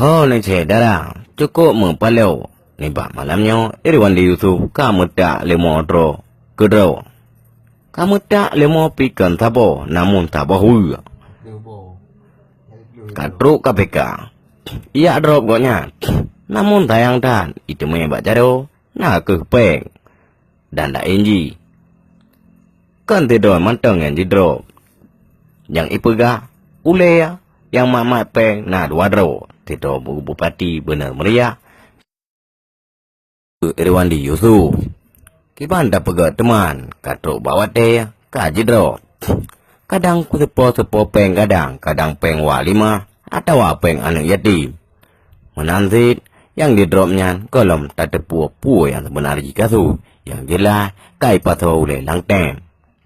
Ho ni che dara cukup mempaleu ni ba malamnya Irwandi Yusuf kamu tak lemo dro kedro. Kamu tak lemo pikan tabo namun tabahu. Jidrop KPK. Ia drop gonya. Namun tayang dan itu membak jaro na ke peng dan dak enji. Kan tidur mantang yang jidrop. Yang ipuga ule yang mama peng na dua dro. Tidur bupati benar meriah. Irwandi Yusuf. Kiban dah pegat teman. Katruk bawa teh. Jidrop. Kadang sepo peng kadang peng walima. Atau peng anak yatim. Menansit yang didropnya kolom tak terpuap yang sebenarnya kasu. Yang jelas kai pasau oleh langtem.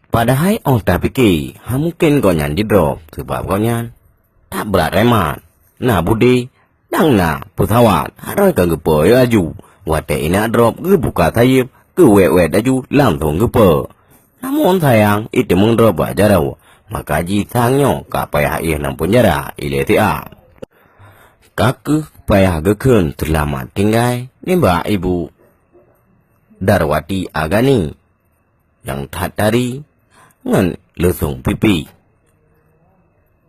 Padahal orang tak fikir. Mungkin kau nyan jidrop. Sebab kau nyan tak berat remat. Nah budi. Dang na pesawat harus ke gepo aju. Wate ina drop ke buka sayap ke wet aju langsung gepo. Namun sayang itu mengdrop ajarau. Maka jisangnya ka payah ia nam penjara iletia. Kaku payah gekun selamat tinggal nimba ibu Darwati Agani yang tak tari ngan lesung pipi.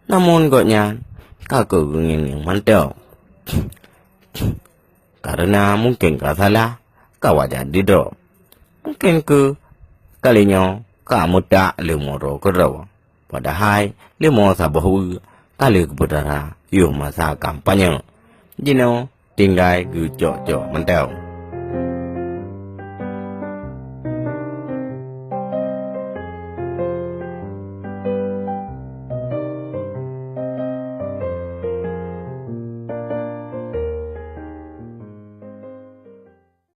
Namun koknya kaku ingin yang mantap. Karena mungkin kau salah, kau wajar didrop. Mungkin ke kalinya kamu tak lemoro kedua. Padahal lemo sabahu kali kebenaran yuk masa kampanye. Jino tinggal gejok-jok mentau.